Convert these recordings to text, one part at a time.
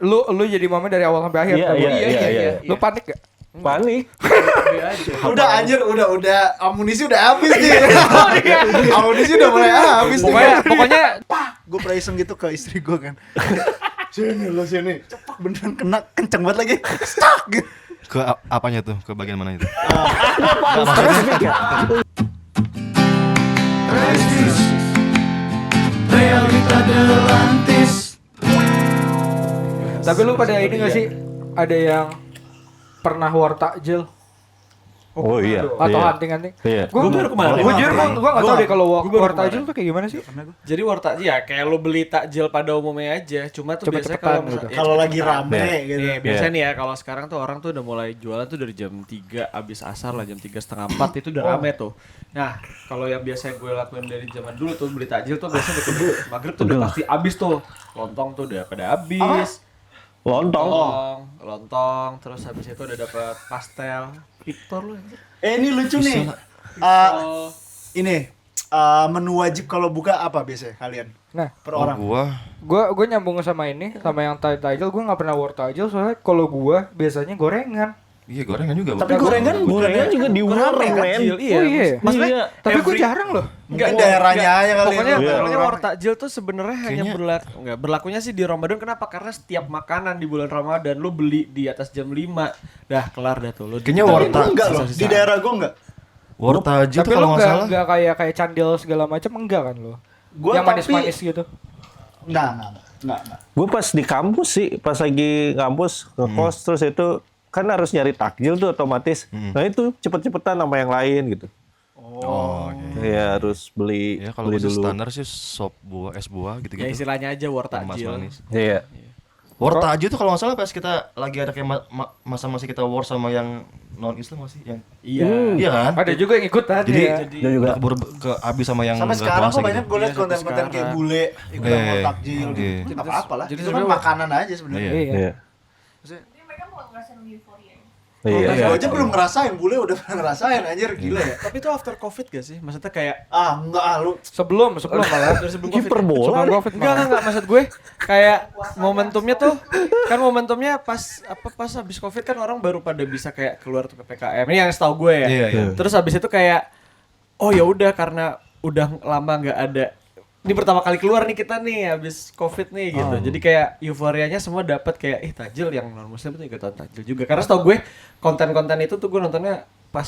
Lu jadi momen dari awal sampai akhir. Iya. Lu panik gak? Panik. Udah anjir, udah amunisi udah habis nih. Amunisi udah mulai habis nih. Pokoknya Gue pernah iseng gitu ke istri gue kan. Sini lo sini. Cepak beneran kena kenceng banget lagi. Stuck gitu. Ke apanya tuh? Ke bagian mana itu? Realita Delantis. tapi lu pada ini gak sih ada yang pernah war takjil Oh iya. atau hunting? Iya. Gua baru kemarin. Gua jujur gua enggak tahu deh kalau baru war takjil tuh kayak gimana sih? Jadi war takjil ya kayak lo beli takjil pada umumnya aja. Cuma tuh biasanya Cepet-cepetan kalau gitu. Kalau lagi rame gitu. Nih, biasanya nih ya kalau sekarang tuh orang tuh udah mulai jualan tuh dari jam 3 abis asar lah, jam 3:30 4 itu udah rame tuh. Nah, kalau yang biasa gue lakuin dari zaman dulu tuh beli takjil tuh biasanya udah maghrib tuh udah pasti abis tuh. Lontong tuh udah pada abis. Lontong, terus habis itu udah dapat pastel. Victor lu anjir. Ini lucu nih. Ini menu wajib kalau buka apa biasanya kalian? Nah, Per orang. gua nyambung sama ini sama yang takjil, gua enggak pernah war takjil soalnya kalau gua biasanya gorengan. Iya, gorengan juga. Tapi gorengan juga di war, men. Takjil, iya. Oh iya. Maksudnya Tapi gua jarang loh. Mungkin daerahnya aja kali. Pokoknya war takjil tuh sebenarnya hanya berlakunya sih di Ramadan. Kenapa? Karena setiap makanan di bulan Ramadan lu beli di atas jam 5. Dah kelar dah tuh lu. Kayaknya war enggak loh. Di daerah gua enggak. war takjil Tapi tuh lu kalau enggak salah. enggak kayak candil segala macam enggak kan lo? Gua Yang manis-manis gitu. Enggak. Gue pas di kampus sih, pas lagi kampus ke kos terus itu kan harus nyari takjil tuh otomatis. Nah itu cepet-cepetan sama yang lain gitu. Oh, oke. Iya harus beli Ya kalau beli gue dulu. standar sih sop buah, es buah Ya gitu-gitu. istilahnya aja war Mas takjil. manis. Iya. War takjil tuh kalau nggak salah pas kita lagi ada kayak masa-masa kita war sama yang non Islam masih yang Iya. iya kan? Ada juga yang ikutan Jadi ya. Dan juga udah keburu ke abis sama yang Sampai nggak sekarang puasa kok banyak gitu. gue liat Iya, konten-konten sampai kayak sekarang. bule ikutan Iya. mau takjil Iya. gitu. Enggak apa-apa lah. Jadi Itu kan sebenarnya makanan aja sebenarnya. Iya. iya. Jadi mereka mau ngerasain euforia. Iya. Gue aja belum ngerasain, bule udah pernah ngerasain anjir gila ya. Tapi itu after covid gak sih? Maksudnya kayak Enggak lu. Sebelum malah. dari sebelum covid. Kiper bola. Sebelum Covid Enggak, maksud gue kayak momentumnya tuh kan momentumnya pas habis covid kan orang baru pada bisa kayak keluar tuh PPKM. Ini yang setahu gue ya. Iya. Terus habis itu kayak oh ya udah karena udah lama nggak ada. Ini pertama kali keluar nih kita nih habis covid nih gitu. Jadi kayak euforianya semua dapat kayak takjil yang non muslim tuh ikutan takjil juga. Karena setahu gue konten-konten itu tuh gue nontonnya pas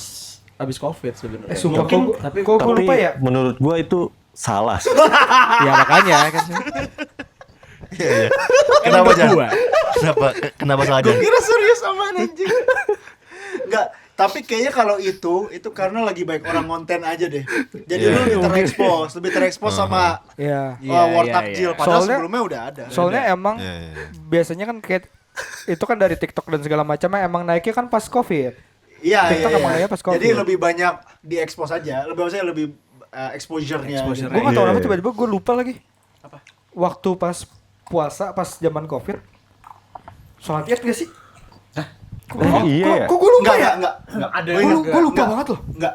habis covid sebenarnya. Sumpah tapi kok gue lupa ya. Menurut gua itu salah. ya makanya kan. Iya. Kenapa menurut Jan? gua. Kenapa salah Jan? Gue kira serius sama anjing. Enggak, tapi kayaknya kalau itu karena lagi baik orang konten aja deh. Jadi lu lebih terekspos sama Iya. war Iya, takjil. iya. Padahal Soalnya- sebelumnya udah ada. Soalnya emang Iya. biasanya kan kayak itu kan dari TikTok dan segala macamnya emang naiknya kan pas Covid. Iya, TikTok emang naiknya pas Covid. Jadi lebih banyak diekspos aja. lebih exposure-nya. Exposure. Gue nggak tahu Iya, kenapa iya. tiba-tiba gue lupa lagi. Apa? Waktu pas puasa pas zaman Covid. Sholat Id gak sih? Iya. Kok gue lupa ya? Enggak. Ada Gue lupa Enggak. banget loh. Enggak.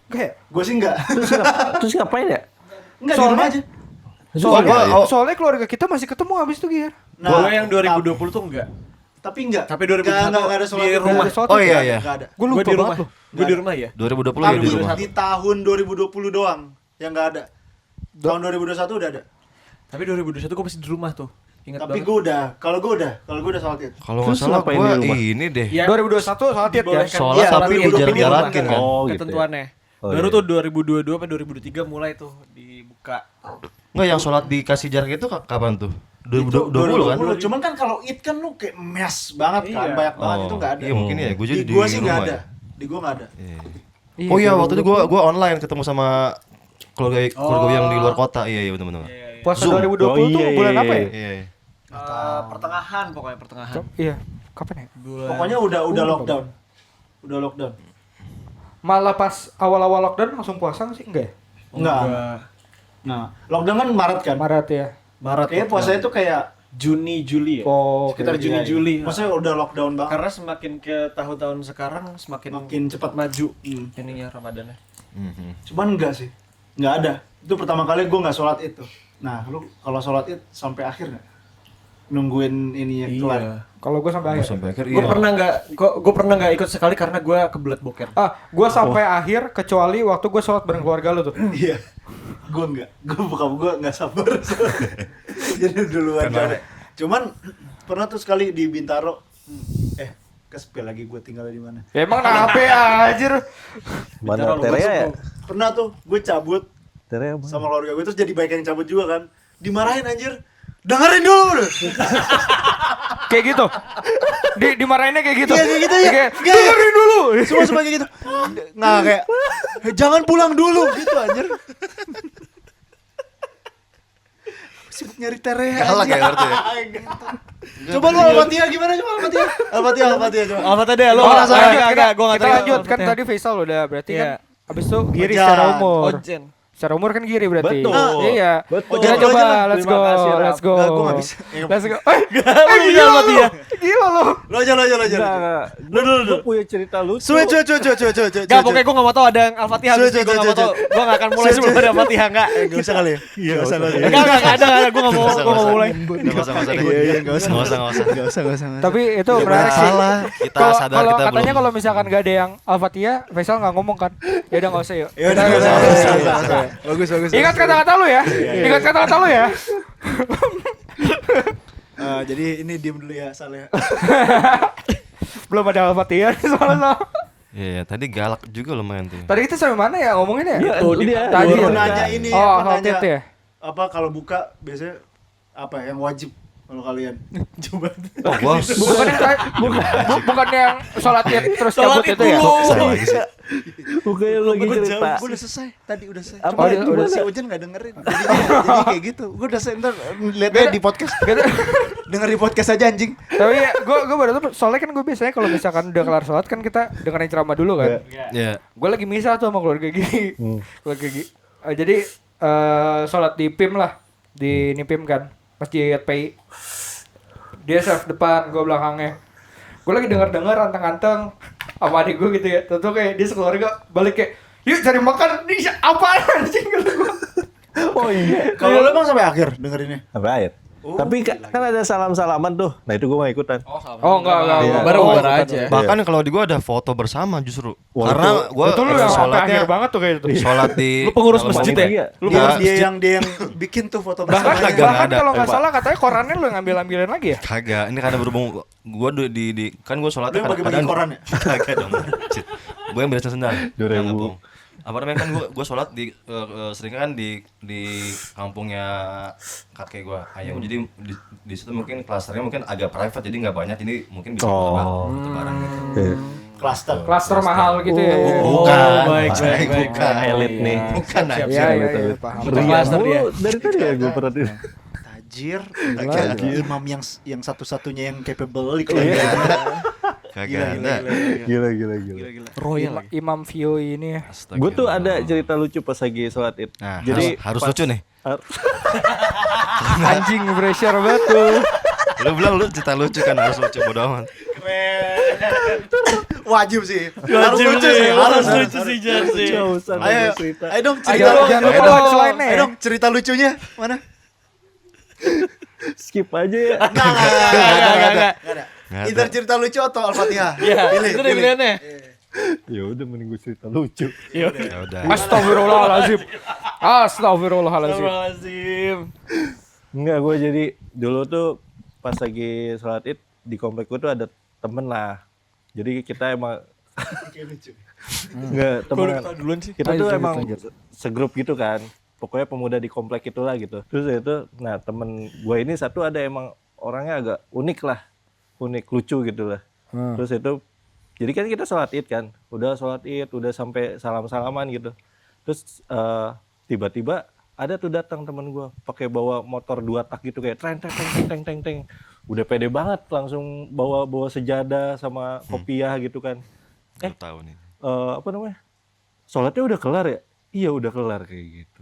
Kayak Gue sih enggak. Terus ngapain ya? Enggak di Soalnya- rumah aja. soalnya keluarga kita masih ketemu habis itu Gir. Gue yang 2020 tuh enggak. Tapi enggak. Tapi 2021 enggak ada sholat di Id. rumah. Sholat Oh Id. iya iya. Enggak ada. Gue Gue lupa di rumah. banget loh. Gue di rumah ya. 2020 ya di Tapi rumah. di tahun 2020 doang yang enggak ada. Tahun 2021 udah ada. Tapi 2021 gue masih di rumah tuh. Ingat Tapi banget. gue udah, kalau gue udah sholat Id. Kalau nggak Terus salah ngapain gue di rumah? ini deh. Ya, 2021 sholat Id ya. dibolehkan. Sholat Iya, tapi 2020 dijarak-jarakin kan. Oh, gitu ya. ketentuannya. Oh, Baru iya. tuh 2022 apa 2023 mulai tuh dibuka. Nggak, yang sholat dikasih jarak itu kapan tuh? 2020 kan? Cuman kan kalau Id kan lu kayak mes banget kan, Iya. banyak banget itu enggak ada. Iya mungkin ya, gue jadi Di gua sih enggak rumah ada. ya. Di gua enggak ada. Oh iya, waktu itu gue online ketemu sama keluarga gue yang di luar kota. Iya benar-benar. Puasa Zoom. 2020 tuh bulan apa ya? Iya. Pertengahan pokoknya pertengahan. Iya, kapan ya? Pokoknya udah lockdown. Udah lockdown. Malah pas awal-awal lockdown langsung puasa nggak sih? Enggak ya? Enggak. Nah, lockdown kan Maret kan? Maret ya. Maret. Kayaknya puasanya tuh kayak Juni Juli ya. Oh, Sekitar oke. Juni Juli. maksudnya udah lockdown banget. Karena semakin ke tahun-tahun sekarang semakin Makin cepat maju ininya Ramadannya. Cuman enggak sih. Enggak ada. Itu pertama kali gua enggak sholat Id tuh. Nah, lu kalau sholat Id sampai akhir enggak? nungguin ininya kelar. Iya. Kalau gue sampai akhir. Sampai akhir Gue pernah nggak ikut sekali karena gue kebelet boker. Gue sampai akhir kecuali waktu gue sholat bareng keluarga lu tuh. Iya. Gue nggak sabar. Jadi duluan. Cuman pernah tuh sekali di Bintaro. Kesepil lagi gue tinggal di mana? Ya emang nape anjir. Mana Terea ya? Pernah tuh gue cabut Terea mana? sama keluarga gue terus jadi baik yang cabut juga kan. Dimarahin anjir. Dengerin dulu. Kayak gitu. Dimarahinnya kayak gitu. Iya kayak gitu ya. Kayak, dengerin dulu. Semua kayak gitu. Nggak kayak jangan pulang dulu gitu anjir. Sibuk nyari Terea. Galak ya berarti ya? Coba lu Al-Fatihah gimana coba Al-Fatihah? Al-Fatihah coba. Apa tadi lo? Oh, Enggak, lanjut, gue nggak kita tahu. lanjut kan tadi Faisal udah berarti Iya. kan abis itu Giri Ojan. secara umur. Ojen. Secara umur kan Giri berarti. Betul. Iya. Betul. Kita Ojan, coba, Ojan lah. let's go, Terima kasih, Rap. let's go. Nggak, gua nggak bisa. Let's go. Lu Gila lu. Al-Fatihah. Gila lu. Lu aja. Enggak. Gue punya cerita lucu. Cuy. Gak, pokoknya gue gak mau tau ada yang Al-Fatihah. Cuy, Gue cuy, gak mau cuy, tau. Gue gak akan mulai sebelum ada Al-Fatihah. Enggak. Enggak usah kali ya? Iya, enggak usah kali. Enggak ada. Gue gak mau mulai. Nggak usah. Enggak usah. Nggak usah. Tapi itu menarik sih. Kita Kalau sadar kalau kita katanya belum. kalau misalkan gak ada yang Al-Fatihah, Faisal nggak ngomong kan? Ya udah nggak usah yuk. Ya udah enggak usah. Bagus. Ingat kata-kata lu ya. Ingat kata-kata lu ya. Jadi ini diem dulu ya Saleh. Belum ada Al-Fatihah soalnya. Iya, tadi galak juga lumayan tuh. Tadi kita sampai mana ya ngomonginnya? Itu dia. Tadi Gua ya? nanya ini, Oh, gua nanya Halkit ya. apa kalau buka biasanya apa yang wajib kalau kalian? Coba. Oh, gua Bukan yang bukan yang sholat id terus cabut itu ya? salah lagi sih. Bukan yang lagi cerita. Gue udah selesai. Tadi udah selesai. Apa? Cuma Oh, udah gimana? si Ojan enggak dengerin. Jadi kayak gitu. Gue udah selesai. Ntar lihat aja di podcast. Denger di podcast aja anjing. Tapi ya, gue baru tuh soalnya kan gue biasanya kalau misalkan udah kelar sholat kan kita dengerin ceramah dulu kan. Iya. Gue lagi misah tuh sama keluarga gini. Keluarga gini. Jadi sholat di PIM lah, di Nipim kan, masjid PI. Dia serve depan, gue belakangnya. Gue lagi denger anteng-anteng sama adik gue gitu ya. Tentu kayak dia sekeluarga balik kayak, yuk cari makan, ini apaan anjing gitu gue. Oh iya. Kalau lu emang sampai akhir dengerinnya. Sampai akhir. Tapi kan ada salam-salaman tuh. Nah itu gue gak ikutan. Oh enggak. Iya. Baru Oh, aja. Bahkan kalau di gua ada foto bersama justru. Wah, Karena gua Itu lu yang sampai sholatnya akhir banget tuh kayak gitu. sholat di Lu pengurus dalam masjid panitia. ya? Lu Dia yang bikin tuh foto Bahkan, bersamanya. Kagak bahkan ada. kalau nggak Pak. salah katanya korannya lu yang ngambil-ambilin lagi ya? Kagak, ini karena berhubung gua di kan gua sholatnya Lu yang bagi-bagi koran ya? Kagak dong. Cid. Gua yang beresin sendal. 2000. Nggak, bohong. Apa namanya kan gua sholat di sering kan di kampungnya kakek gua ayah gua. Jadi di situ mungkin klasternya mungkin agak private jadi nggak banyak jadi mungkin bisa Oh. foto bareng gitu. Iya. Klaster mahal gitu ya. Bukan, baik. bukan. Elit nih. Bukan aja. Iya, paham. Rian Cluster mulu dia. dari tadi ya gue perhatiin. Tajir, imam yang satu-satunya yang capable di keluarga. Kagak ada. Gila. Royal. Imam Vio ini ya. Gue tuh ada cerita lucu pas lagi sholat id. Nah, Jadi harus pas- lucu nih. Anjing pressure banget tuh. Lu bilang lu cerita lucu kan harus lucu bodo amat. Wajib sih. Harus lucu sih. Harus lucu sih. Nggak usah Ayo, cerita. ayo dong Ayo, cerita. jangan lupa Ayo dong. punchline-nya ya. Ayo dong cerita lucunya mana? Skip aja ya. Enggak ada. Nggak ada. Either cerita lucu atau Al-Fatihah. Iya, Pilih, itu deh pilih. pilihannya. Ya udah mending gue cerita lucu. Ya udah. Astagfirullahalazim. Astagfirullahalazim. Astagfirullahaladzim. Enggak, gue jadi dulu tuh pas lagi sholat id di komplek gue tuh ada temen lah. Jadi kita emang enggak temen. Duluan sih. Kita tuh emang segrup gitu kan. Pokoknya pemuda di komplek itulah gitu. Terus itu, nah temen gue ini satu ada emang orangnya agak unik lah. Unik, lucu gitu lah. Terus itu, jadi kan kita sholat id kan. Udah sholat id, udah sampai salam-salaman gitu. Terus tiba-tiba ada tuh datang temen gue pakai bawa motor 2 tak gitu kayak teng. Udah pede banget langsung bawa sejadah sama kopiah gitu kan. Nggak tahu nih. Apa namanya? Sholatnya udah kelar ya? Iya udah kelar kayak gitu.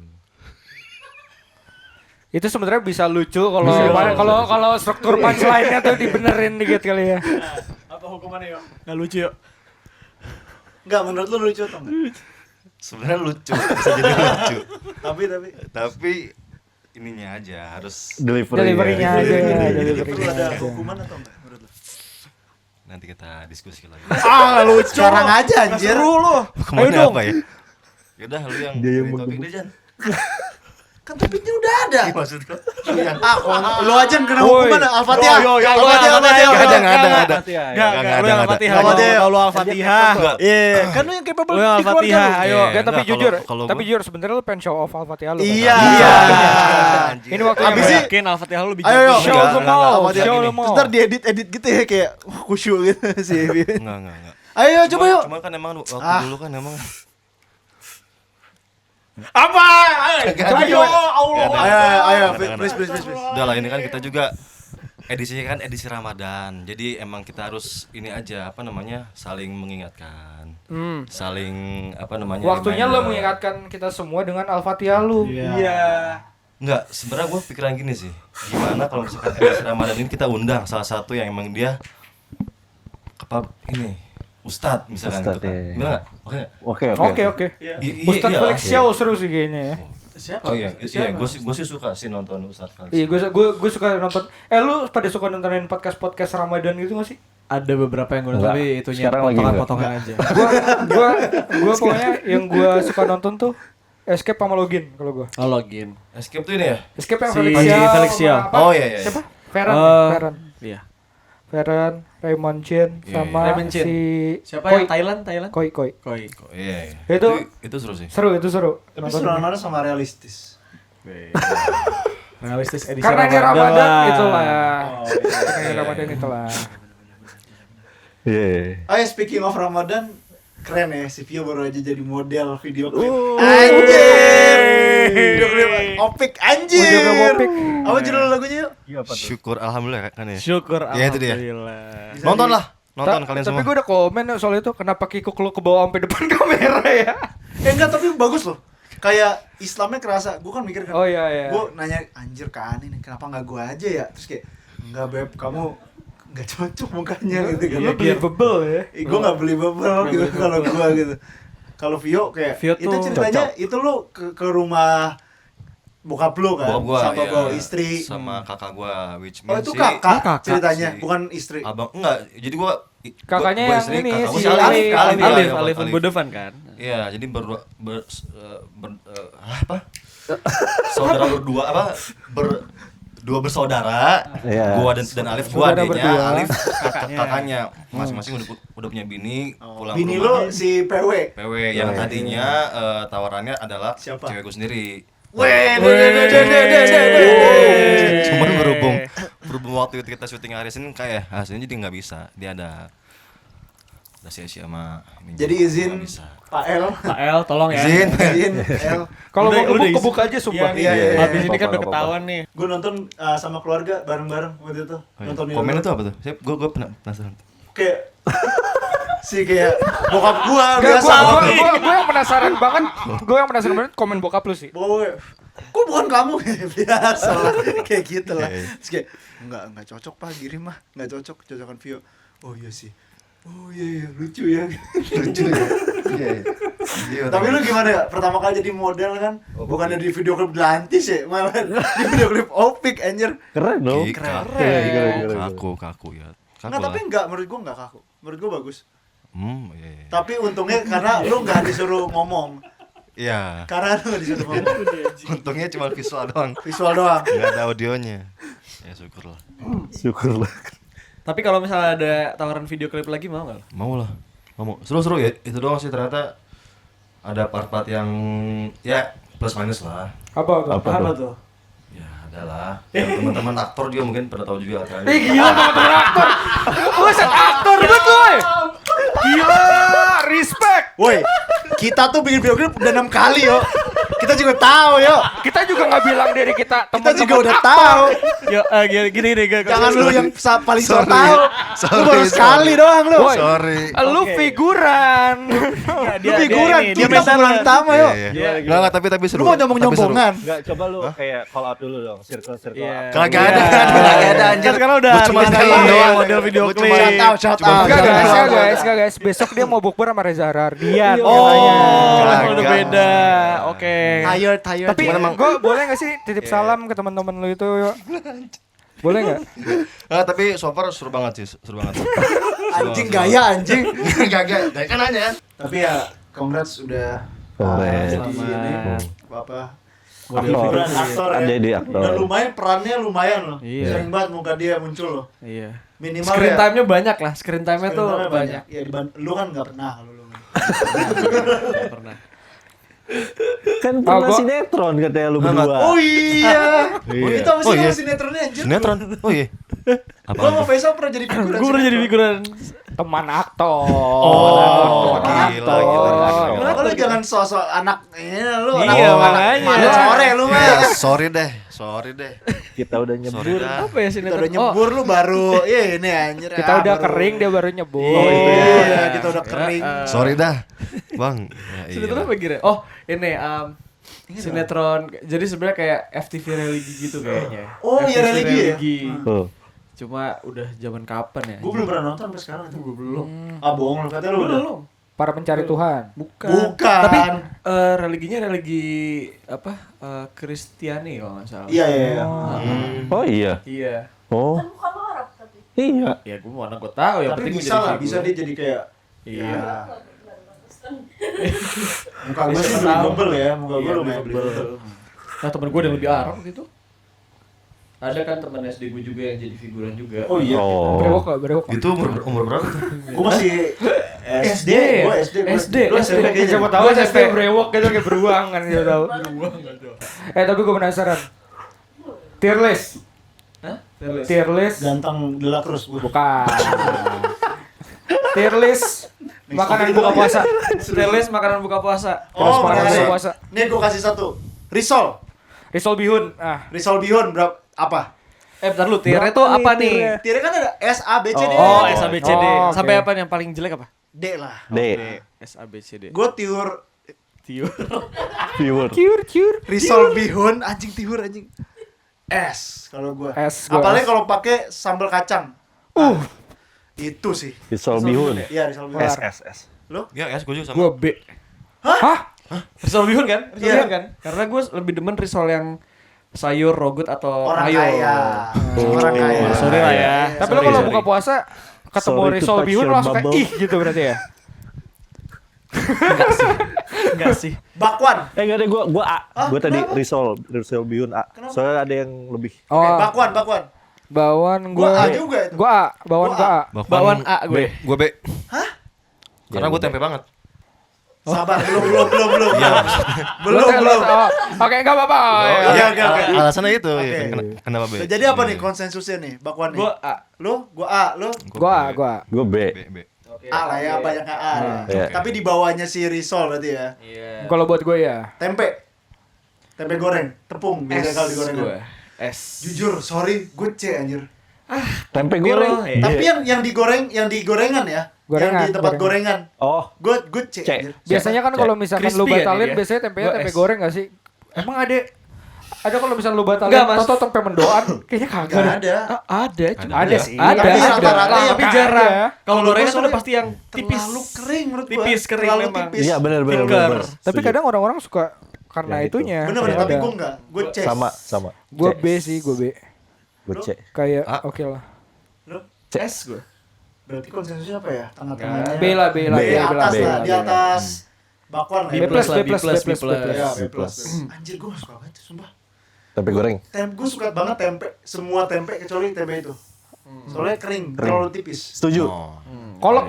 Itu sebenarnya bisa lucu kalau struktur punchline-nya tuh dibenerin dikit kali ya. Apa hukumannya yuk? Nggak lucu yuk. Enggak, menurut lu lucu atau enggak? Sebenarnya lucu, bisa jadi lucu. Tapi Tapi ininya aja harus Delivery-nya aja ya, Perlu delivery-nya ada aja. hukuman atau enggak menurut lo? nanti kita diskusi lagi. Lucu. Sekarang aja anjir. Seru lu. Kemana apa ya? Yaudah lu yang beri topik deh Jan. Kan topiknya udah ada. Maksud gua lu yang Lu aja yang kena hukuman Al-Fatihah. Al-Fatihah. Nggak ada. Lu yang Al-Fatihah. Al-Fatihah. Kalau lu Al-Fatihah. Iya, kan lu yang capable Lu yang di keluarga Al-Fatihah, lu. ayo. Enggak, tapi Enggak, jujur, kalau tapi gua- jujur sebenarnya lu pengen show off Al-Fatihah lu. Iya. Anjir. Ini waktunya Abis Bang. sih- Yakin Al-Fatihah lu lebih Ayo, jago. Show them all, Al-Fatihah show gini. them all. Terus ntar diedit gitu ya kayak khusyuk gitu sih. Enggak. Ayo coba yuk. Cuma kan emang waktu dulu kan emang Apa? Ayo, Nggak ada. please. udah lah ini kan kita juga edisinya kan edisi Ramadan. Jadi emang kita harus ini aja apa namanya saling mengingatkan. Saling apa namanya Waktunya lo reminder. mengingatkan kita semua dengan Al-Fatihah lu. Iya. Enggak, sebenarnya gue pikiran gini sih. Gimana kalau misalkan edisi Ramadan ini kita undang salah satu yang emang dia ini Ustadz misalkan Ustadz, gitu kan. iya. Gimana nggak? Oke nggak? Oke. Ustadz Iya, Felix oke. Xiao seru sih kayaknya ya. Oh iya, gue sih suka sih nonton Ustadz Felix. Iya, gue suka nonton. Lu pada suka nontonin podcast Ramadan gitu gak sih? Ada beberapa yang gue nonton Enggak. tapi itunya Sekarang lagi enggak. potongan-potongan aja. Gua pokoknya yang gua suka nonton tuh Escape sama Login kalau gua. Oh, login. Escape tuh ini ya? Escape yang Si Felix Panji Xiao. Felix Xiao. sama apa? Oh iya. Siapa? Ferran. Iya. Ferran, Raymond Chin Iya, sama Raymond Chin. si Siapa Koi. yang Thailand? Koi. Koi. Oh, iya. Itu seru sih. Seru. Tapi Nonton seru sama realistis. Realistis edisi karena ini Ramadan lah. itulah. Oh, Karena ini Ramadan itulah. Iya. Oh ya, speaking of Ramadan, keren ya si Vio baru aja jadi model video klip. Video klip Opik anjir. Video klip Opik. Apa judul lagunya yuk? Syukur alhamdulillah kan ya. Syukur Ya, itu dia. alhamdulillah. Nonton lah, nonton kalian Tapi semua. gue udah komen soal itu kenapa kikuk lu ke bawah sampai depan kamera ya. Enggak, tapi bagus loh. Kayak Islamnya kerasa. Gue kan mikir kan. Oh iya. Gue nanya anjir ke Ani nih, kenapa nggak gue aja ya? Terus kayak enggak beb, kamu nggak cocok mukanya gitu kan. Lu believable ya. Gue nggak believable gitu kalau gue gitu. Kalau Vio kayak Vio itu tuh ceritanya itu lu ke rumah bokap lu kan Bokap gua, sama iya. bawa istri. Sama kakak gua, which Oh means itu si kakak ceritanya, si bukan istri. abang enggak. Jadi gua Kakaknya gua yang istri, ini, kakak gua si si Alif. Alif Budovan kan. Iya, jadi saudara berdua apa dua bersaudara. Iya. Gua dan Alif, gua Saudara adiknya, berdua. Alif kakaknya. Masing-masing udah punya bini, pulang Bini ke rumah. lu si PW. PW yang tadinya tawarannya adalah Siapa? cewek gue sendiri. Weh, Cuman berhubung waktu itu kita syuting hari Senin kayak hasilnya jadi nggak bisa. Dia ada sia-sia sama ini. Jadi izin Nggak bisa. Pak El. Pak El tolong ya. Izin. Izin El. Kalau Udah- mau udah kebuk aja sumpah. Iya, iya. Habis ini kan Apa-apa, udah ketahuan nih. Gue nonton sama keluarga bareng-bareng waktu itu. Nonton Komen itu apa tuh? Gue penasaran. kayak si kayak bokap gua Gak, biasa. gue yang penasaran banget. Gue yang penasaran banget komen bokap lu sih. Bokap kok bukan kamu biasa lah kayak gitu lah. Terus kayak enggak cocok Pak Giring mah, enggak cocok, cocokan Vio. Oh iya sih. Oh iya lucu ya. Lucu ya. Iya. Tapi lu gimana ya? Pertama kali jadi model kan, bukannya di video klip Lantis ya, malah di video klip Opik anjir. Keren dong. Keren. Kaku ya. Kaku Enggak, tapi lah. enggak, menurut gua enggak kaku. Menurut gua bagus. Iya. Tapi untungnya karena lu enggak disuruh ngomong. Iya. Karena lu enggak disuruh ngomong. Untungnya cuma visual doang. Visual doang. Nggak ada audionya. Ya syukurlah. Syukurlah. Tapi kalau misalnya ada tawaran video klip lagi mau nggak? Mau lah. Mau. Seru-seru ya. Itu doang sih ternyata ada part-part yang ya plus minus lah. Apa tuh? Apa tuh? Ya adalah. Yang teman-teman aktor juga mungkin pada tahu juga kan. Gila teman-teman aktor. Lu set aktor banget gue. Gila, respect. Woi, kita tuh bikin video klip udah 6 kali yo. Kita juga tahu yo. Kita juga nggak bilang dari kita Kita juga teman-teman udah aktor. tahu. Yo, gini Jangan lu yang paling so Sorry. tahu. Lu baru sekali doang lu. Woi, Sorry. Lu figuran. Lu figuran, dia kita pemeran utama yo. Enggak, tapi seru. Lu mau nyombong-nyombongan. Enggak, coba lu kayak call out dulu dong, circle-circle. Iya. Kagak ada anjir. Kan sekarang udah Gua cuma ada sekali doang. model video Gua cuma klip. Shout out. Enggak guys. Besok dia mau bukber sama Reza Rardian Oh, katanya. udah beda. Oke. Tired. Tapi gue boleh gak sih titip salam ke teman-teman lu itu? Boleh gak? Tapi so far seru banget sih, seru banget. Anjing gaya anjing. Gak kan nanya. Tapi ya congrats udah Congrats. jadi ini apa Aktor. aktor Ada ya. di aktor. Dan lumayan perannya lumayan loh. Iya. Sering banget muka dia muncul loh. Iya. Minimal Screen ya. time-nya banyak lah, screen time-nya tuh Screen time-nya banyak. Ya lu kan enggak pernah lu. Nggak pernah. Kan pernah gua- sinetron katanya lu berdua. Oh iya. Oh itu apa sih Oh, iya. sinetronnya anjir? Sinetron. Oh iya. Gua sama Faisal pernah jadi figuran. Gue pernah jadi figuran. Teman aktor. Oh, gila. Kenapa lu jangan sosok anak ini lu Iya, anak makanya. mana sore lu mah. Ya, sorry deh. Kita udah Sorry nyebur. dah. Apa ya Kita sinetron? udah nyebur lu baru. Iya ini anjir. Kita Ah, udah baru. kering, dia baru nyebur. Oh iya, kita udah kering. Sorry dah. Bang. Ya, iya. Sinetron apa kira? Oh, ini sinetron. Jadi sebenarnya kayak FTV religi gitu kayaknya. Oh, iya, FTV religi ya? Tuh. Cuma udah zaman kapan ya? Gua belum pernah nonton sampai sekarang itu. Gua belum. Ah bohong lu katanya lu udah. belum. Para pencari Tuhan. Bukan. Tapi religinya religi apa? Kristiani kalau nggak salah. Iya. Oh iya. Iya. Oh Kan bukan Arab tapi. iya. Ya gue mana gue tahu ya. Tapi bisa lah, bisa dia jadi kayak Iya. muka gua sih believable ya, muka gua lumayan believable. Nah temen gue yang lebih Arab gitu. Ada kan teman SD gue juga yang jadi figuran juga. Oh iya. Oh. Berewok gak? Berewok. Itu umur berapa tuh? Gua masih SD, gua SD. SD. kayaknya. Siapa tahu Gua SMP berewok gitu kayak beruang kan gitu tahu. Tapi gue penasaran. Tier list. Hah? Tier list Ganteng delak terus gua. bukan. Tier list makanan buka puasa. Setelis makanan buka puasa. Oh, makanan makanya. buka puasa. Nih gua kasih satu. Risol. Risol bihun. Risol bihun berapa? Apa? Bentar lu, tiernya tuh apa nih? Tiernya kan ada S A B C D. Oh, S A B C D. Oh, oke. Sampai apa nih yang paling jelek apa? D lah. D. S A B C D. Gua tiur Tiur. Viewer. Cure. risol bihun anjing tiur anjing. S kalau gua. S, gua Apalagi S. kalau pakai sambal kacang. Itu sih. Risol bihun. Iya, risol bihun. S. Lu? Ya, gue juga sama. Gue B. Hah? Risol bihun kan? Risol Iya. bihun kan? Karena gue lebih demen risol yang sayur, rogut atau Orang mayo. kaya. Orang kaya. Sorry lah ya. Tapi lo kalau buka puasa ketemu Sorry to risol touch bihun your langsung kayak bubble. ih gitu berarti ya. Enggak sih. Bakwan. Enggak deh, gua A. Gua tadi kenapa? risol bihun A. Soalnya ada yang lebih. Oh, Oke, bakwan. bawan Gua A gue. juga itu. Gue A, bawan Gua gue A. Bakwan A gue. Gue B. Hah? Karena gue tempe banget. Sabar, belum. Belum. Oh, oke, enggak apa-apa. Oh, ya. Iya, oke. Alasannya itu. Oke. Ya, kenapa B? Jadi apa nih konsensusnya nih, bakwan nih? Gue A. Lu, gua A, lu Gue A, gue A. Gua B. B. A lah ya, banyak A. Iya. Tapi di bawahnya si risol berarti ya. Iya. Kalau buat gue ya. Tempe. Tempe goreng, tepung biasa kalau digoreng. gue. S. Jujur, sorry, gue C anjir. Tempe goreng. Iya. Tapi yang digoreng, yang di gorengan ya. Gorengan, Yang di tempat gorengan. gorengan. Oh, Gue C. C. anjir. Biasanya kan kalau misalkan lu Crispy kan batalin dia? biasanya tempenya Gua tempe S. goreng gak sih? Emang ada kalau misalnya lu batalin Enggak, Mas. toto tempe mendoan kayaknya kagak Gak deh. ada. Ada, cuma Ada sih. Ada, Tapi ada. rata-rata yang Tapi nggak jarang. ada. Kalau gorengan tuh soalnya udah pasti yang tipis. Terlalu kering menurut gua. Tipis, kering Terlalu memang. tipis. iya benar. Thicker. Tapi kadang orang-orang suka karena Ya, gitu. itunya. Bener, kayak tapi ada. gue enggak. Gue C. Sama. Gue C. B sih, gue B. Gua C. Kayak A. oke lah. Lu? S gue. Berarti konsensusnya apa ya? Tengah-tengahnya. B lah, B lah. B. Di atas B. lah, di atas bakwan lah. B plus, lah, B plus, B plus, B plus, B plus. Ya, B B plus. plus. Anjir, gue gak suka banget, sumpah. Tempe goreng. Gue suka banget tempe, semua tempe kecuali tempe itu. Soalnya kering, terlalu tipis. Setuju. Oh. Kolok.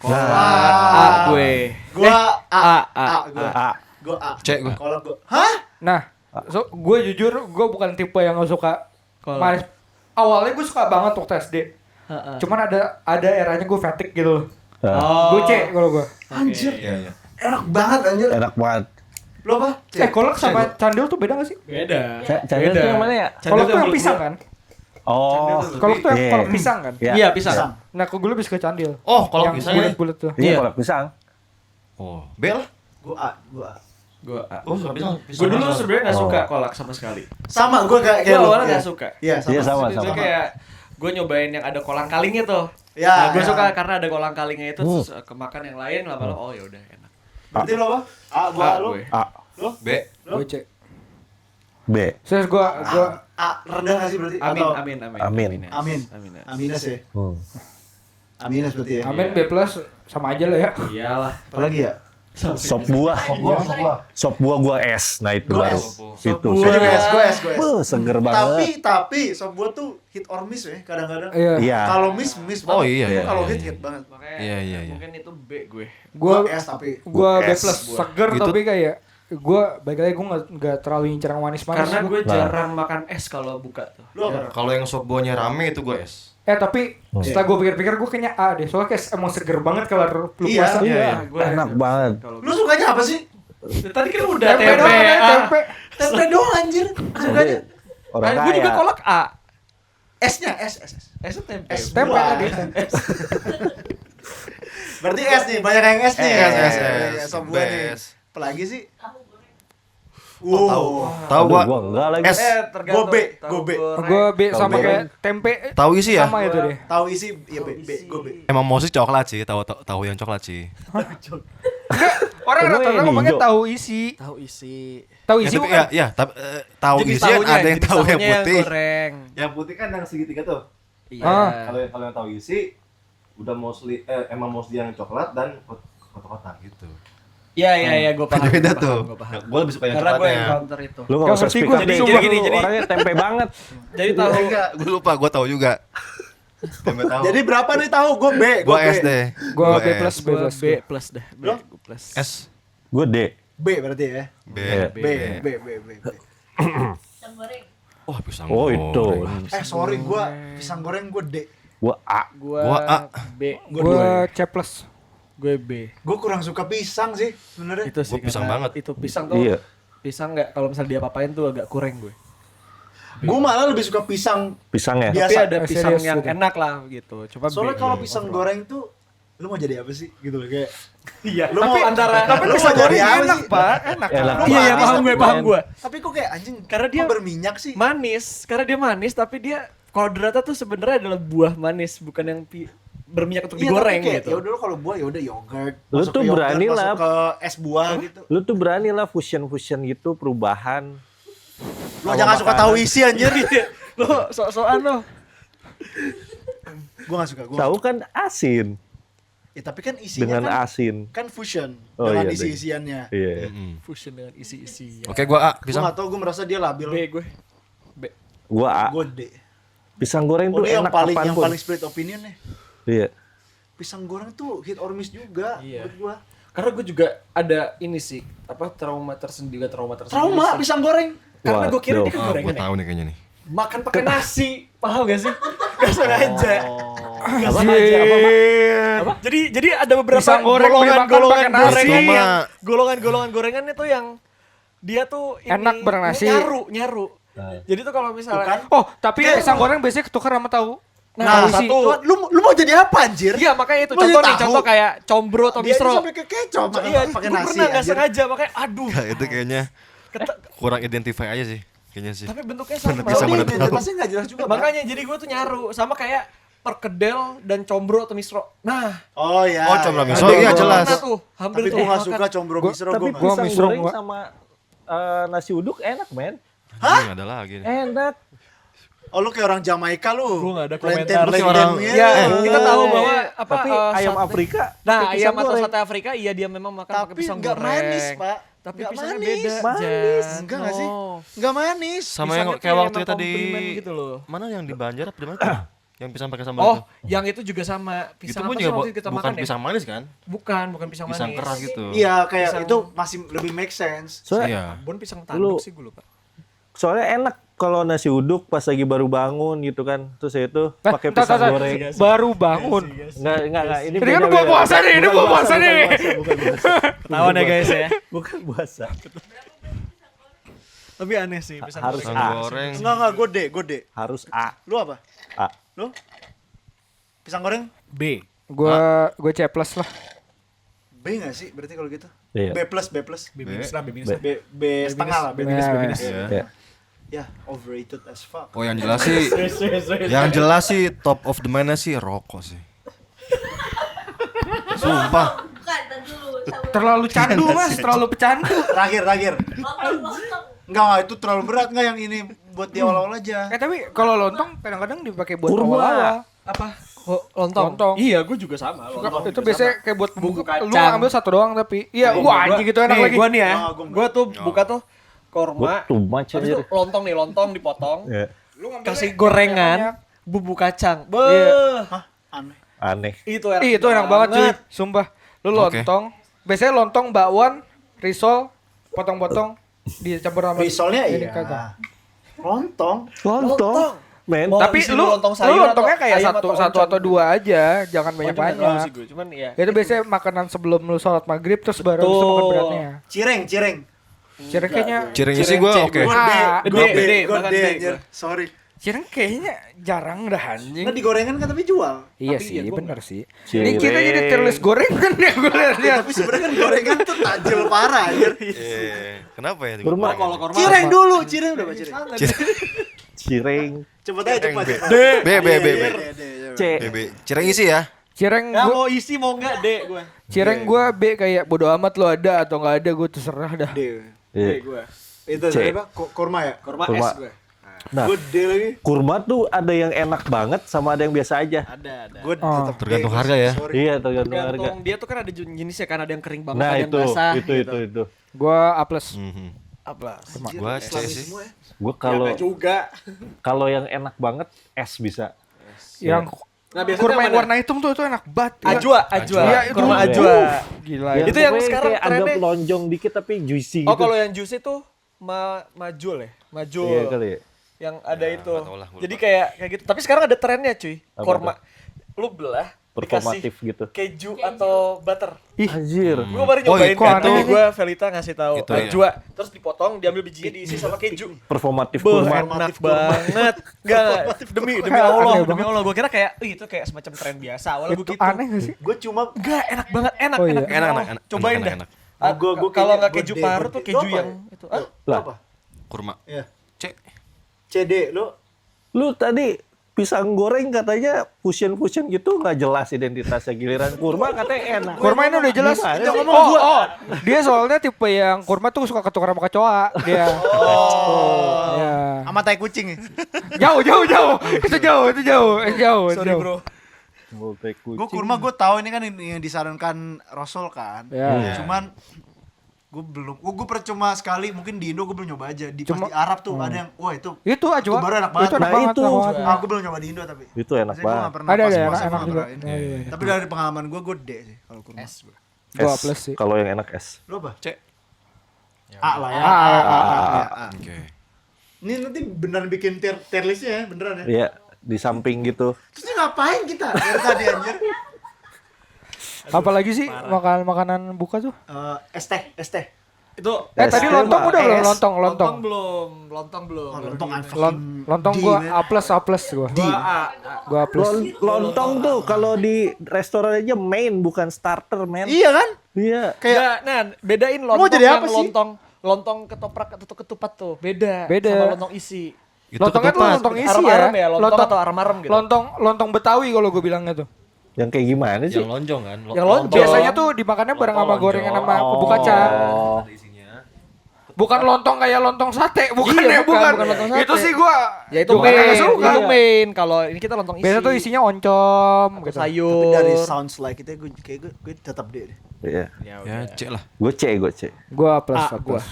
A gue. Gua A, A. gua. A. Gua A. C gua. Kalau gua, hah? Nah, gue jujur gue bukan tipe yang gak suka Kolak. manis. Awalnya gue suka banget waktu SD. Cuman ada eranya gue fatigue gitu loh. Oh. Gue C kalau gue. Anjir, Iya. enak banget anjir. Enak banget. Lo apa? C. Kolak sama candil tuh beda gak sih? Beda. Candil tuh yang mana ya? Kolak tuh yang pisang kan? Oh. Kolak tuh yang Iya. kolak pisang kan? Iya. Iya, pisang. Pisang. Nah, gue lebih suka candil. Oh, kalau yang pisang ya? bulat-bulat tuh. Iya, Iya. kolak pisang. Oh, B lah. Gua A, gua A. Gue A. Oh, suka pisang. Gue dulu sebenarnya nggak suka kolak sama sekali. Sama, gua kayak Gue lu. awalnya Iya. nggak suka. Iya, Iya, sama. sama. Itu kayak gue nyobain yang ada kolang kalingnya tuh. Ya, Nah, gue ya. suka karena ada kolang kalingnya itu terus kemakan yang lain lama-lama oh ya udah enak. Berarti lo apa? A, gua A, lo. gue. A. B. Gue C. B. Serius gue A rendah nggak sih berarti? Amin, Atau amin. Amin. Amin. Aminus ya. Hmm. Aminus berarti ya. Amin B plus sama aja lah ya. Iyalah. Apalagi ya? Sop buah. Sop buah gua S. Nah itu Gua baru. S. Itu. Gue juga S. Seger banget. Tapi sop buah tuh hit or miss ya kadang-kadang. Iya. Iya. Kalau miss banget. Oh, iya, iya, Kalau iya, hit iya. hit banget. Makanya Iya. mungkin itu B gue. Gue S tapi gue B S. plus seger Gitu. tapi kayak gue baik lagi gue nggak terlalu incer yang manis-manis. Karena gua. gue jarang makan es kalau buka tuh. lu apa? Kalau yang sop buahnya rame itu gue S. Tapi setelah gue pikir-pikir gue kayaknya A deh. Soalnya kayak emang seger banget kalau lu Iya. puasa. Iya. Gue Enak banget. Lu sukanya apa sih? Tadi kan udah Tempe doang ya, tempe. Tempe doang anjir. Sukanya. Orang Gue juga kaya. kolak A. S-nya S. S tempe. S Tempe buah. tadi. Berarti S nih, banyak yang S nih. S. Sop buah nih. Best. Apalagi sih? Tahu Aduh, gua gua enggak lagi. S. Tergantung. Gue B, tahu gue B. goreng. Gue B Tahu sama goreng. kayak tempe. Tahu isi ya? Sama itu deh. Tahu isi iya B, gue B. Emang mau sih coklat sih, tahu yang coklat sih. Orang Gue rata-rata yang ngomongnya hijau. tahu isi. Tahu isi. Tahu Ya, isi tapi bukan? tapi tahu Jenis isi tahunya, ada yang jenis tahu yang tahunya putih. goreng. Yang putih kan yang segitiga tuh. Iya. Ah. Kalau yang tahu isi udah mostly mostly yang coklat dan kotak-kotak gitu. Iya, gue paham. Beda gua tuh. paham, gua paham. Gue lebih suka yang Karena gue coklatnya. encounter itu. Lu Gak enggak usah ngerti speak gua, up jadi deh. sumpah. Jadi orangnya tempe banget. Jadi tahu Enggak, gue lupa, gue tahu juga. Tempe tahu. Jadi berapa nih tahu? Gue B, Gue S deh. Gue B S. plus B gue plus. B plus dah. B Lo? gue plus. S. Gue D. B berarti ya. B. Iya. B. Pisang goreng. Wah, pisang Oh goreng. itu. Sorry gue pisang goreng gue D. Gue A. Gua A. B. Gue C plus. Gue B. Gue kurang suka pisang sih sebenarnya. Itu sih. Gua pisang karena banget. Itu pisang tuh. Iya. Pisang nggak kalau misalnya dia apain tuh agak kurang gue. Gue malah lebih suka pisang. Pisangnya. Biasa. Tapi ada pisang serius yang gitu. enak lah gitu. Coba Soalnya B. kalau pisang goreng tuh lu mau jadi apa sih gitu loh kayak Iya. lu Tapi mau antara Tapi lu pisang mau jadi goreng apa enak, sih? Pak. Enak. Enak. Lu Iya, manis, paham tapi gue, paham gue. Tapi kok kayak anjing Karena dia kok berminyak sih. manis. Karena dia manis tapi dia kodratnya tuh sebenarnya adalah buah manis bukan yang berminyak untuk digoreng gitu. Ya udah lu kalau buah ya udah yogurt. Lu masuk tuh ke yogurt, berani masuk lah. ke es buah gitu. Lu tuh berani lah fusion gitu perubahan. Lu jangan suka tahu isi anjir. Lo sok-sokan lo. Gua enggak suka gua. Tahu kan asin Ya tapi kan isinya dengan kan asin. kan fusion Oh, dengan iya, isi-isiannya. Iya. Fusion dengan isi-isi. Oke, gue A. Gua Pisang. enggak tahu gua merasa dia labil. B gue. B. Gua A. Gua D. Pisang goreng Oh, tuh dia enak yang kapanpun. paling split opinion nih. Iya. Pisang goreng tuh hit or miss juga Iya. menurut gua. Karena gue juga ada ini sih, apa trauma tersendiri. Trauma pisang goreng. Karena gue kira Waduh. dia kan Ah, gorengan gue ya. tahu nih kayaknya nih. Makan pakai nasi, paham gak sih? Gak sengaja. Gak Apa? sengaja apa? Jadi ada beberapa Pisang goreng golongan dimakan pakai nasi. gorengan Cuma- yang golongan gorengan itu yang dia tuh ini, Enak bernasi. nyaru. Jadi tuh kalau misalnya Oh, tapi pisang goreng biasanya ketukar sama tahu. Nah, Tahu isi. satu. Lu mau jadi apa anjir? Iya makanya itu Mau contoh jadi nih, tahu. contoh kayak combro atau Dia aja misro. sampai ke kecoh makan Iya, pakai gue nasi. pernah nggak anjir. sengaja makanya aduh. Gak, itu kayaknya Keta- kurang identify aja sih. Kayaknya sih. tapi bentuknya sama. Bisa Kalau mana dia tahu. jelasnya nggak jelas juga. Pak. Makanya jadi gue tuh nyaru sama kayak perkedel dan combro atau misro. Nah, Oh ya. Oh, combro ya. misro, Ada iya gua jelas. pernah tuh hampir Tapi tuh gua nggak makan. suka combro misro Tapi gua nggak. gua pisang misro goreng gua. sama nasi uduk enak, men. Hah? Ada lagi nih. Enak. Oh lu kayak orang Jamaika lu. Gua nggak ada Lenten- komentar. lenten Orang- gitu. Ya, kita tahu bahwa apa Tapi ayam sate- Afrika. Nah, pakai ayam pisang atau goreng. sate Afrika iya dia memang makan pakai Tapi pisang nggak goreng. manis, Pak. Tapi Nggak pisangnya manis. beda. Manis. Jan. Enggak nggak sih? No. Nggak manis. Sama Pisangnya yang tuh kayak yang waktu emang tadi komplimen gitu loh. Mana yang di Banjar apa di mana? tuh? Yang pisang pakai sambal Oh, itu. yang itu juga sama. Itu Pisang pun apa juga sih waktu itu kita bukan makan ya? pisang manis kan? Bukan pisang manis. Pisang keras gitu. Iya, kayak Pisang- itu masih lebih make sense. Soalnya, Iya. Bon pisang Lu- tanduk sih gue lupa. soalnya enak kalau nasi uduk pas lagi baru bangun gitu kan. Terus ya itu Eh, pakai entar, pisang entar, goreng. Baru bangun. Enggak. Ini Ini kan beda, buah beda. puasa nih, ini Bukan buah puasa nih. Bukan puasa. Ketahuan ya guys ya. Bukan puasa. Tapi aneh sih pisang Harus goreng. Pisang A. goreng. Enggak, gue D. Harus A. Lu apa? A. Lu? Pisang goreng? B. Gue C plus lah. B nggak sih berarti kalau gitu? Iya. B plus. B minus lah, B minus lah. B setengah lah. B minus. Ya, B minus. Iya. Ya. Ya, overrated as fuck. Oh, yang jelas sih. Yang jelas sih top of the mind sih rokok sih. Sumpah. Bukan, tar dulu. Terlalu candu mas, terlalu pecandu. Terakhir. Lontong. Enggak, itu terlalu berat enggak yang ini buat di awal-awal aja. Tapi kalau lontong kadang-kadang dipakai buat Kurma. awal-awal. Apa? Lontong. Lontong. Iya, gue juga sama. Lontong Itu juga biasanya sama. kayak buat Bumbu pembuka. Lu kacang. ambil satu doang tapi. Iya, wah anjing gitu enak nih, lagi. Gua nih ya. Oh, gua Gua tuh buka tuh korma. Too much Habis itu anjir. lontong nih, lontong dipotong. Ya, Lu ngambilnya Kasih yang gorengan, banyak. bumbu kacang. Iya. Hah? Aneh. aneh. Itu enak. Ih, itu enak banget cuy. Sumpah. Lu lontong. Biasanya lontong bakwan, risol, potong-potong dicampur sama Risolnya ini iya. kacang. Lontong. Lontong. Men, Mau Tapi di sini lu lontong sayur lontongnya atau kayak ayam satu atau satu oncom atau gitu? dua aja, jangan Oncom nggak tahu sih banyak-banyak. gue, cuman ya. Itu biasanya makanan sebelum lu sholat maghrib terus baru bisa makan beratnya. Cireng. Cireng kayaknya, Cirengnya sih gue oke. Gue Ah, gede, gue bahkan D D anjir. gua. Sorry. cireng kayaknya jarang dah anjing. Nah digorengan kan tapi jual. Iya tapi sih, ya gua bener sih. Cireng. Ini kita jadi terlis gorengan ya gue lihat. Tapi sebenarnya kan gorengan tuh tajil parah anjir. Kenapa ya? Kurma. Kalau korma Cireng dulu, cireng udah baca cireng. Cireng. Cepet aja cepat. B. C. BB. Cireng isi ya. Cireng ya gue, mau isi mau enggak deh gue. cireng gue B kayak bodo amat lo ada atau nggak ada gue terserah dah. D. Iya. gue. Itu C. apa? Korma ya? Korma Korma. S gue. Nah, Gue D lagi. kurma tuh ada yang enak banget sama ada yang biasa aja. Ada. Gue Oh. tetap D, Tergantung gua harga ya. sorry. Iya, tergantung harga. Tergantung dia tuh kan ada jenisnya kan, ada yang kering banget, Nah, ada yang itu, basah. itu. Gue A plus. Apa? Gua C Islami sih. semua ya. Gue Kalau kalau juga. kalau yang enak banget S bisa. Yang Nah, biasanya kurma yang mana? warna hitam tuh itu enak banget. Ajwa. Iya, itu. Kurma Iya. ajwa. Gila. Yang Itu yang pokoknya sekarang kayak agak trennya. lonjong dikit tapi juicy gitu. Oh, kalau yang juicy tuh majul ya? Majul. Iya kali ya. Yang ada itu. nggak tahu lah, gua Jadi lupa. kayak gitu. Tapi sekarang ada trennya, cuy. Apa Korma. Lu belah Performatif dikasih gitu. keju atau butter. Anjir. Gue baru Oh, nyobain itu kan, aneh. gue Velita ngasih tahu Itu ya. ajwa, terus dipotong, diambil bijinya diisi sama keju. Performatif Beuh, kurma. enak banget. Enggak, demi Allah, Aneh demi banget. Allah. Gue kira kayak, ih itu kayak semacam tren biasa. Awalnya gue Itu gitu. aneh gak sih? Gue cuma Enggak, enak banget, enak, Oh, iya. enak. demi Allah. Enak. Cobain dah. Enak. Ah, Gua kalau kayaknya nggak gua keju D, paru gua tuh D. keju Itu apa yang ya? itu. Lah, apa? Kurma. Iya. C. CD lu lu tadi pisang goreng katanya fusion gitu nggak jelas identitasnya, giliran kurma katanya enak. Kurma ini udah jelas. Gimana Itu sih? ngomong oh, dia soalnya tipe yang kurma tuh suka ketukar sama kecoa dia. Oh. Ya. sama tai kucing ya. Jauh. Itu jauh. Sorry bro. Multi kucing. Gue kurma gue tahu ini kan yang disarankan Rasul kan. Ya. Cuman gue belum, gue percuma sekali, mungkin di Indo gue belum nyoba aja. Di pas Cuma- di Arab tuh ada yang, wah itu Itu aja. Itu baru enak banget. Itu enak Nah, banget. itu. enak banget. aku belum nyoba di Indo tapi. Itu enak Maksudnya gua banget. nggak pernah Ada, pas enak puasa juga. ngerayain. Iya, iya. Tapi dari pengalaman gue D sih kalau kurma. S gue. Gua S. plus sih. Kalau yang enak S. Lo apa? C. A lah ya. A. Oke. Ini nanti beneran bikin tier listnya ya, beneran ya. Iya, di samping gitu. Terus ini ngapain kita dari tadi anjir? Apalagi sih makanan buka tuh? Es teh. Itu Tadi Es lontong mah udah belum? es. Lontong. lontong belum. Oh, lontong Lontong gua A plus gua. Gua A plus. Lontong tuh kalau di restoran aja main bukan starter, men. Iya kan? Iya. Kayak nah, bedain Mau lontong jadi yang apa sih? lontong ketoprak atau ketupat tuh. Beda. Beda. Sama lontong isi. Lontongnya tuh lontong isi Arem-arem ya, ya. lontong atau arem-arem gitu. Lontong Betawi kalau gua bilangnya tuh. Yang kayak gimana sih? Yang lonjong kan? Yang lonjong. Biasanya tuh dimakannya bareng sama gorengan sama bubuk kacang. Oh. Bukan lontong kayak lontong sate, bukan Iya, ya, bukan lontong sate. Itu sih gua Ya itu bukan main, kagak suka. itu main. Kalau ini kita lontong isi. Biasa tuh isinya oncom gitu. sayur. Tapi dari sounds like itu gue tetap D deh. Iya. Ya C lah. Gue C. Gua plus A, plus.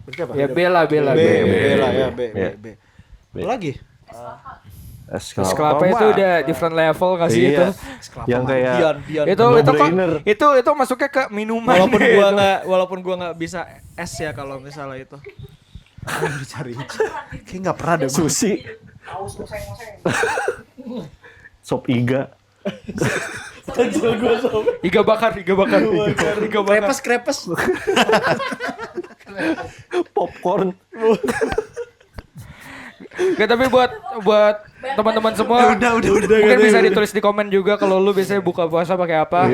Berarti apa? Ya bela. B lah ya, B. Iya. Apa lagi? Es Es kelapa itu udah different level nggak sih itu? Iya. Yang kayak Bion. Itu kok No-brainer. itu masuknya ke minuman. Walaupun gua nggak bisa es ya kalau misalnya itu. Dicari. Kayak enggak pernah deh. sushi, sop iga, Iga bakar. Krepes. popcorn. Gak, tapi buat teman-teman semua Udah. mungkin bisa ditulis di komen juga kalau lu biasanya buka puasa pakai apa.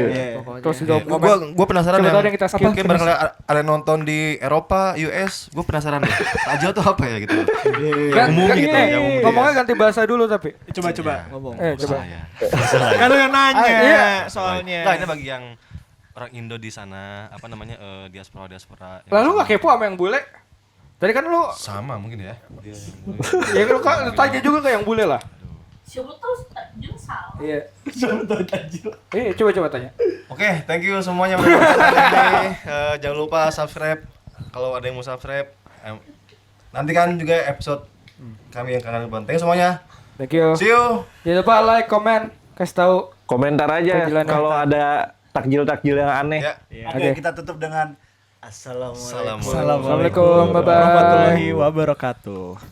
Terus di komen. Gue penasaran Coba yang tahu ada yang kita skip. mungkin barangkali ada nonton di Eropa, US, gue penasaran deh. Aja tuh apa ya gitu. Umum gitu ya, umum gitu Ngomongnya ya. ganti bahasa dulu tapi. Coba ngomong. Coba. Ya. Kan lu yang nanya Iya. soalnya. Nah, ini bagi yang orang Indo di sana, apa namanya diaspora. Lalu nggak kepo sama yang bule? Tadi kan lu Sama mungkin ya. ya lu tanya juga ke yang bule lah. Siapa tahu takjil salah. Iya. Coba tanya. Oke, thank you semuanya udah nonton hari ini. Jangan lupa subscribe kalau ada yang mau subscribe. Nantikan juga episode kami yang akan depan. Thank you semuanya. Thank you. See you. Jangan lupa like, comment, kasih tahu. Komentar aja Takjilannya. kalau ada takjil-takjil yang aneh. Ya. Oke, Oke. kita tutup dengan Assalamualaikum. Assalamualaikum. Bye-bye. warahmatullahi wabarakatuh.